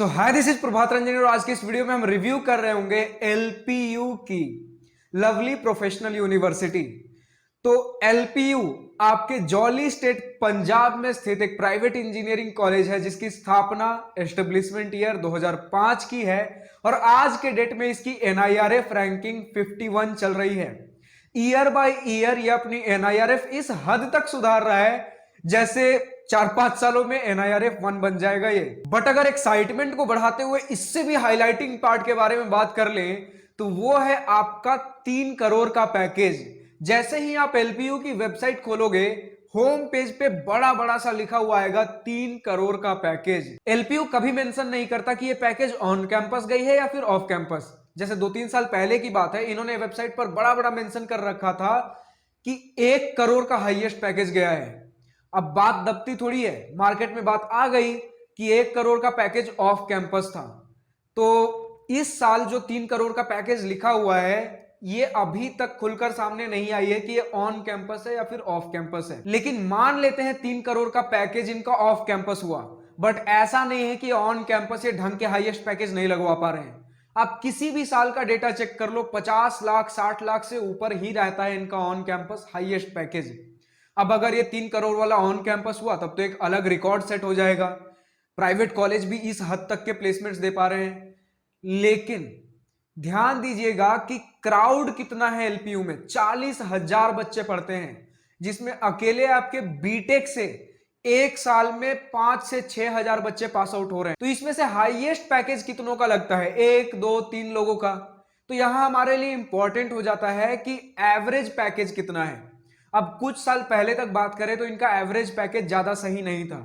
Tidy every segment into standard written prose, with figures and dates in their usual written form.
So hi, this is Prabhat Ranjan और आज के इस वीडियो में हम रिव्यू कर रहे होंगे एलपीयू की, लवली प्रोफेशनल यूनिवर्सिटी। तो एलपीयू आपके जॉली स्टेट पंजाब में स्थित एक प्राइवेट इंजीनियरिंग कॉलेज है जिसकी स्थापना एस्टेब्लिशमेंट ईयर 2005 की है और आज के डेट में इसकी एनआईआरएफ रैंकिंग 51 चल रही है। ईयर बाय ईयर ये अपनी एनआईआरएफ इस हद तक सुधार रहा है जैसे 4-5 सालों में एनआईआरएफ 1 बन जाएगा ये। बट अगर एक्साइटमेंट को बढ़ाते हुए इससे भी हाईलाइटिंग पार्ट के बारे में बात कर लें तो वो है आपका 3 करोड़ का पैकेज। जैसे ही आप एलपीयू की वेबसाइट खोलोगे होम पेज पे बड़ा बड़ा सा लिखा हुआ आएगा 3 करोड़ का पैकेज। एलपीयू कभी मेंशन नहीं करता कि ये पैकेज ऑन कैंपस गई है या फिर ऑफ कैंपस। जैसे 2-3 साल पहले की बात है, इन्होंने वेबसाइट पर बड़ा बड़ा मेंशन कर रखा था कि 1 करोड़ का हाईएस्ट पैकेज गया है। अब बात दबती थोड़ी है, मार्केट में बात आ गई कि 1 करोड़ का पैकेज ऑफ कैंपस था। तो इस साल जो 3 करोड़ का पैकेज लिखा हुआ है ये अभी तक खुलकर सामने नहीं आई है कि ये ऑन कैंपस है या फिर ऑफ कैंपस है। लेकिन मान लेते हैं 3 करोड़ का पैकेज इनका ऑफ कैंपस हुआ, बट ऐसा नहीं है कि ऑन कैंपस ये ढंग के हाईएस्ट पैकेज नहीं लगवा पा रहे हैं। आप किसी भी साल का डेटा चेक कर लो, 50 लाख 60 लाख से ऊपर ही रहता है इनका ऑन कैंपस हाईएस्ट पैकेज। अब अगर ये 3 करोड़ वाला ऑन कैंपस हुआ तब तो एक अलग रिकॉर्ड सेट हो जाएगा। प्राइवेट कॉलेज भी इस हद तक के प्लेसमेंट्स दे पा रहे हैं। लेकिन ध्यान दीजिएगा कि क्राउड कितना है एलपीयू में। 40,000 बच्चे पढ़ते हैं जिसमें अकेले आपके बीटेक से एक साल में 5 से 6 हजार बच्चे पास आउट हो रहे हैं। तो इसमें से हाईएस्ट पैकेज कितनों का लगता है? 1 2 3 लोगों का। तो यहां हमारे लिए इंपॉर्टेंट हो जाता है कि एवरेज पैकेज कितना है। अब कुछ साल पहले तक बात करें तो इनका एवरेज पैकेज ज्यादा सही नहीं था,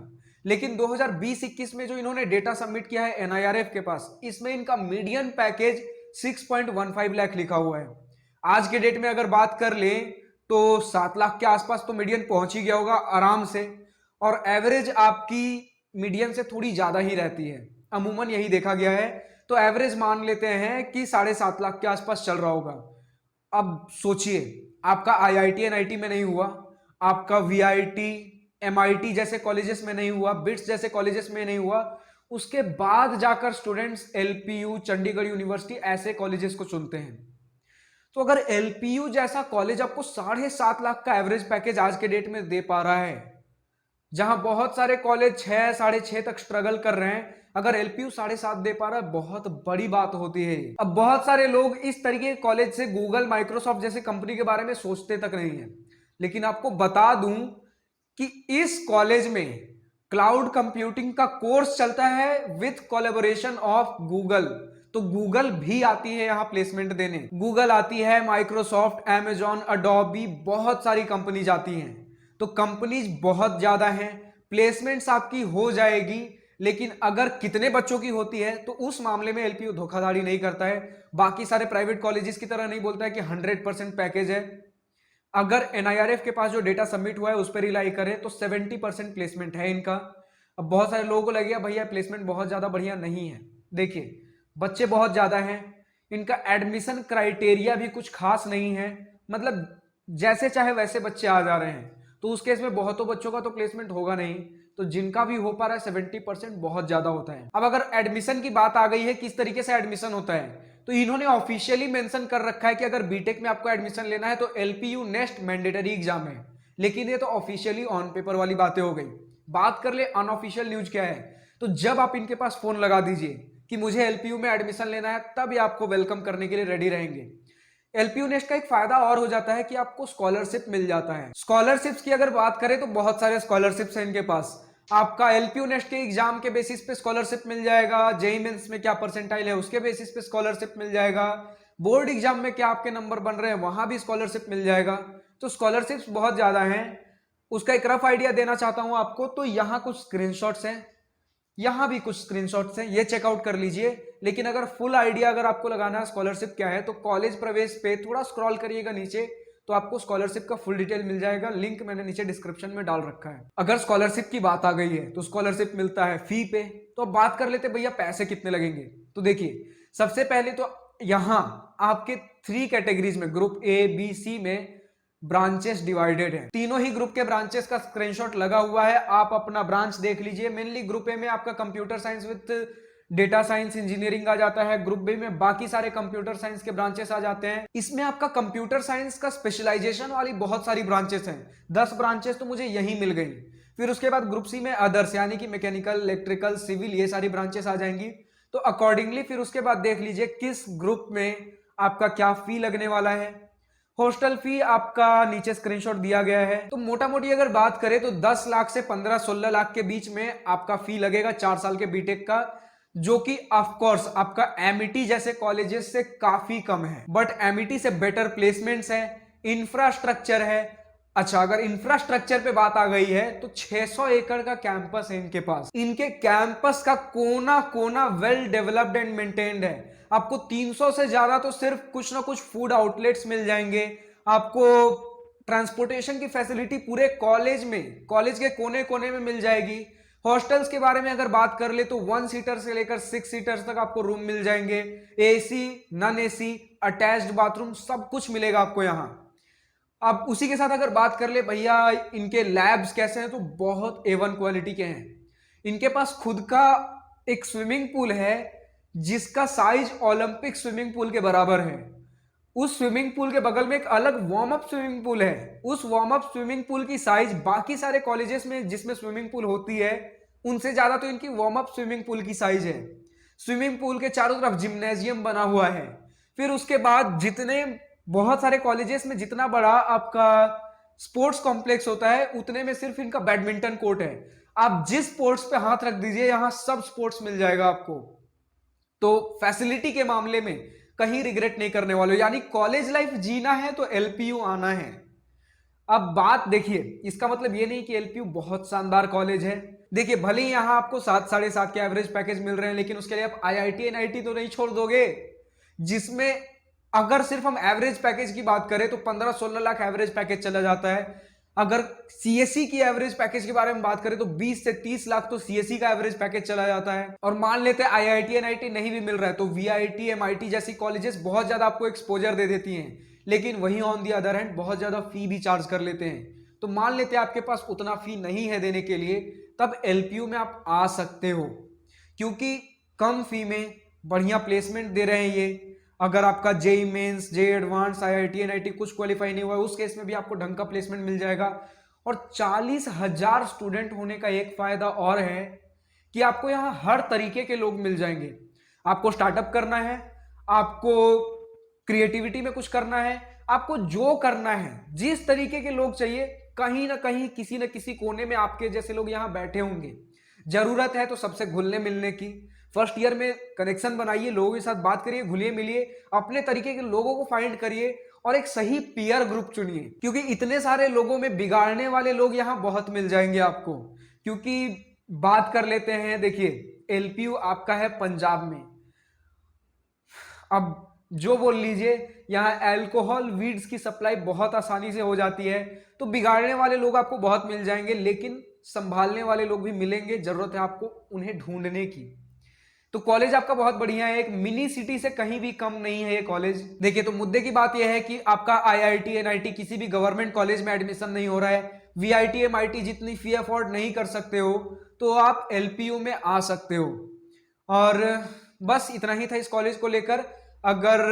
लेकिन 2020-21 में जो इन्होंने डेटा सबमिट किया है एनआईआरएफ के पास, इसमें इनका मीडियन पैकेज 6.15 लाख लिखा हुआ है। आज के डेट में अगर बात कर ले तो 7 लाख के आसपास तो मीडियन पहुंच ही गया होगा आराम से, और एवरेज आपकी मीडियन से थोड़ी ज्यादा ही रहती है, अमूमन यही देखा गया है। तो एवरेज मान लेते हैं कि 7.5 लाख के आसपास चल रहा होगा। अब सोचिए, आपका आईआईटी एनआईटी में नहीं हुआ, आपका वीआईटी एमआईटी जैसे कॉलेजेस में नहीं हुआ, बिट्स जैसे कॉलेजेस में नहीं हुआ, उसके बाद जाकर स्टूडेंट्स एलपीयू, चंडीगढ़ यूनिवर्सिटी ऐसे कॉलेजेस को चुनते हैं। तो अगर एलपीयू जैसा कॉलेज आपको 7.5 लाख का एवरेज पैकेज आज के डेट में दे पा रहा है, जहां बहुत सारे कॉलेज 6 6.5 तक स्ट्रगल कर रहे हैं, अगर एलपीयू 7.5 दे पा रहा है बहुत बड़ी बात होती है। अब बहुत सारे लोग इस तरीके के कॉलेज से गूगल, माइक्रोसॉफ्ट जैसे कंपनी के बारे में सोचते तक नहीं है। लेकिन आपको बता दूं कि इस कॉलेज में क्लाउड कंप्यूटिंग का कोर्स चलता है विथ कोलैबोरेशन ऑफ गूगल। तो गूगल भी आती है यहां प्लेसमेंट देने, गूगल आती है, माइक्रोसॉफ्ट, अमेजॉन, अडोबी, बहुत सारी कंपनीज आती हैं। तो कंपनीज बहुत ज्यादा हैं, प्लेसमेंट्स आपकी हो जाएगी। लेकिन अगर कितने बच्चों की होती है तो उस मामले में एलपीयू धोखाधड़ी नहीं करता है। बाकी सारे प्राइवेट कॉलेजेस की तरह नहीं बोलता है कि 100% पैकेज है। अगर एनआईआरएफ के पास जो डेटा सबमिट हुआ है उस पर रिलाई करें तो 70% प्लेसमेंट है इनका। अब बहुत सारे लोगों को लगेगा भैया प्लेसमेंट बहुत ज्यादा बढ़िया नहीं है। देखिए, बच्चे बहुत ज्यादा हैं, इनका एडमिशन क्राइटेरिया भी कुछ खास नहीं है, मतलब जैसे चाहे वैसे बच्चे आ जा रहे हैं। तो उस केस में बहुतों बच्चों का तो प्लेसमेंट होगा नहीं, तो जिनका भी हो पा रहा है 70% बहुत ज्यादा होता है। अब अगर एडमिशन की बात आ गई है, किस तरीके से एडमिशन होता है, तो इन्होंने ऑफिशियली मेंशन कर रखा है कि अगर बीटेक में आपको एडमिशन लेना है तो एलपीयू नेक्स्ट मैंडेटरी एग्जाम है। लेकिन ये तो ऑफिशियली ऑन पेपर वाली बातें हो गई। बात कर ले अनऑफिशियल न्यूज क्या है, तो जब आप इनके पास फोन लगा दीजिए कि मुझे एलपीयू में एडमिशन लेना है, तब ये आपको वेलकम करने के लिए रेडी रहेंगे। एलपीयू नेक्स्ट का एक फायदा और हो जाता है कि आपको स्कॉलरशिप मिल जाता है। स्कॉलरशिप्स की अगर बात करें तो बहुत सारे स्कॉलरशिप्स हैं इनके पास। आपका एलपीयू नेक्स्ट के एग्जाम के बेसिस पे स्कॉलरशिप मिल जाएगा, जेईई मेंस में क्या परसेंटाइल है उसके बेसिस पे स्कॉलरशिप मिल जाएगा, बोर्ड एग्जाम में क्या आपके नंबर बन रहे हैं वहां भी स्कॉलरशिप मिल जाएगा। तो स्कॉलरशिप्स बहुत ज्यादा हैं। उसका एक रफ आइडिया देना चाहता हूं आपको, तो यहाँ कुछ स्क्रीनशॉट्स हैं, यहां भी कुछ स्क्रीनशॉट्स हैं, ये चेकआउट कर लीजिए। लेकिन अगर फुल आइडिया अगर आपको लगाना है स्कॉलरशिप क्या है, तो कॉलेज प्रवेश पे थोड़ा स्क्रॉल करिएगा नीचे, तो आपको स्कॉलरशिप का फुल डिटेल मिल जाएगा। लिंक मैंने नीचे डिस्क्रिप्शन में डाल रखा है। अगर स्कॉलरशिप की बात आ गई है तो स्कॉलरशिप मिलता है फी पे। तो अब बात कर लेते भैया पैसे कितने लगेंगे। तो देखिए, सबसे पहले तो यहां आपके 3 कैटेगरीज में, ग्रुप ए बी सी में ब्रांचेस डिवाइडेड है। तीनों ही ग्रुप के ब्रांचेस का स्क्रीनशॉट लगा हुआ है, आप अपना ब्रांच देख लीजिए। मेनली ग्रुप ए में आपका computer science with data science engineering आ जाता है। ग्रुप बी में बाकी सारे कंप्यूटर साइंस के ब्रांचेस आ जाते हैं। इसमें आपका कंप्यूटर साइंस का स्पेशलाइजेशन वाली बहुत सारी ब्रांचेस हैं, 10 ब्रांचेस तो मुझे यही मिल गई। फिर उसके बाद ग्रुप सी में अदर्स, यानी कि मैकेनिकल, इलेक्ट्रिकल, सिविल, ये सारी ब्रांचेस आ जाएंगी। तो अकॉर्डिंगली फिर उसके बाद देख लीजिए किस ग्रुप में आपका क्या फी लगने वाला है। हॉस्टल फी आपका नीचे स्क्रीनशॉट दिया गया है। तो मोटा मोटी अगर बात करें तो 10 लाख से 15-16 लाख के बीच में आपका फी लगेगा 4 साल के बीटेक का, जो कि ऑफ कोर्स आपका एमईटी जैसे कॉलेजेस से काफी कम है। बट एमईटी से बेटर प्लेसमेंट्स है, इंफ्रास्ट्रक्चर है। अच्छा, अगर इंफ्रास्ट्रक्चर पे बात आ गई है तो 600 एकड़ का कैंपस है इनके पास। इनके कैंपस का कोना कोना वेल डेवलप्ड एंड मेंटेन्ड है। आपको 300 से ज्यादा तो सिर्फ कुछ ना कुछ फूड आउटलेट्स मिल जाएंगे। आपको ट्रांसपोर्टेशन की फैसिलिटी पूरे कॉलेज में, कॉलेज के कोने कोने में मिल जाएगी। हॉस्टल्स के बारे में अगर बात कर ले तो 1 सीटर से लेकर 6 सीटर्स तक आपको रूम मिल जाएंगे। AC, non AC, attached bathroom, सब कुछ मिलेगा आपको यहां। अब उसी के साथ अगर बात कर ले भैया इनके लैब्स कैसे हैं, तो बहुत A1 क्वालिटी के हैं। इनके पास खुद का एक स्विमिंग पूल है जिसका साइज ओलंपिक स्विमिंग पूल के बराबर है। उस स्विमिंग पूल के बगल में एक अलग वार्म अप स्विमिंग पूल है। उस वार्म अप स्विमिंग पूल की साइज बाकी सारे कॉलेजेस में जिसमें स्विमिंग पूल होती है उनसे ज्यादा तो इनकी वार्म अप स्विमिंग पूल की साइज है। स्विमिंग पूल के चारों तरफ जिम्नेजियम बना हुआ है। फिर उसके बाद जितने बहुत सारे कॉलेजेस में जितना बड़ा आपका स्पोर्ट्स कॉम्प्लेक्स होता है उतने में सिर्फ इनका बैडमिंटन कोर्ट है। आप जिस स्पोर्ट्स पे हाथ रख दीजिए यहां सब स्पोर्ट्स मिल जाएगा आपको। तो फैसिलिटी के मामले में कहीं रिग्रेट नहीं करने वाले, यानी कॉलेज लाइफ जीना है तो एलपीयू आना है। अब बात देखिए, इसका मतलब ये नहीं कि एलपीयू बहुत शानदार कॉलेज है। देखिए भले ही यहां आपको 7, 7.5 के एवरेज पैकेज मिल रहे हैं, लेकिन उसके लिए आप आईआईटी एनआईटी तो नहीं छोड़ दोगे, जिसमें अगर सिर्फ हम एवरेज पैकेज की बात करें तो 15-16 लाख एवरेज पैकेज चला जाता है। अगर सीएससी की एवरेज पैकेज के बारे में बात करें तो 20 से 30 लाख तो सीएससी का एवरेज पैकेज चला जाता है। और मान लेते हैं आईआईटी एनआईटी नहीं भी मिल रहा है तो वीआईटी, एमआईटी जैसी कॉलेजेस बहुत ज्यादा आपको एक्सपोजर दे देती हैं, लेकिन वहीं ऑन दी अदर हैंड बहुत ज्यादा फी भी चार्ज कर लेते हैं। तो मान लेते हैं आपके पास उतना फी नहीं है देने के लिए, तब एलपीयू में आप आ सकते हो, क्योंकि कम फी में बढ़िया प्लेसमेंट दे रहे हैं ये। अगर आपका JEE mains, JEE advanced, IIT NIT कुछ क्वालिफाई नहीं हुआ उस केस में भी आपको ढंग का प्लेसमेंट मिल जाएगा। और 40,000 स्टूडेंट होने का एक फायदा और है कि आपको यहां हर तरीके के लोग मिल जाएंगे। आपको स्टार्टअप करना है, आपको क्रिएटिविटी में कुछ करना है, आपको जो करना है, जिस तरीके के लोग चाहिए, कहीं ना कहीं किसी न किसी कोने में आपके जैसे लोग यहां बैठे होंगे। जरूरत है तो सबसे घुलने मिलने की। फर्स्ट ईयर में कनेक्शन बनाइए, लोगों के साथ बात करिए, घुलिए मिलिए, अपने तरीके के लोगों को फाइंड करिए और एक सही पीयर ग्रुप चुनिए, क्योंकि इतने सारे लोगों में बिगाड़ने वाले लोग यहां बहुत मिल जाएंगे आपको। क्योंकि बात कर लेते हैं, देखिए एलपीयू आपका है पंजाब में। अब जो बोल लीजिए यहाँ अल्कोहल, वीड्स की सप्लाई बहुत आसानी से हो जाती है, तो बिगाड़ने वाले लोग आपको बहुत मिल जाएंगे, लेकिन संभालने वाले लोग भी मिलेंगे। जरूरत है आपको उन्हें ढूंढने की। तो कॉलेज आपका बहुत बढ़िया है, एक मिनी सिटी से कहीं भी कम नहीं है ये कॉलेज। देखिए तो मुद्दे की बात यह है कि आपका आईआईटी एनआईटी किसी भी गवर्नमेंट कॉलेज में एडमिशन नहीं हो रहा है, वीआईटी एमआईटी जितनी फी अफोर्ड नहीं कर सकते हो, तो आप एलपीयू में आ सकते हो। और बस इतना ही था इस कॉलेज को लेकर। अगर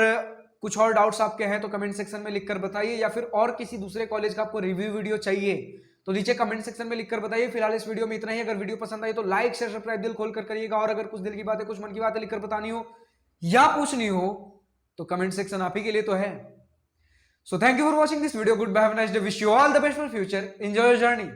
कुछ और डाउट्स आपके हैं तो कमेंट सेक्शन में लिखकर बताइए, या फिर और किसी दूसरे कॉलेज का आपको रिव्यू वीडियो चाहिए तो नीचे कमेंट सेक्शन में लिखकर बताइए। फिलहाल इस वीडियो में इतना ही। अगर वीडियो पसंद आई तो लाइक शेयर सब्सक्राइब दिल खोल कर करिएगा, और अगर कुछ दिल की बातें, कुछ मन की बातें लिखकर बतानी हो या पूछनी हो तो कमेंट सेक्शन आप ही के लिए तो है। So thank you for watching this video, good bye, have a nice day, wish you all the best for future, enjoy your journey.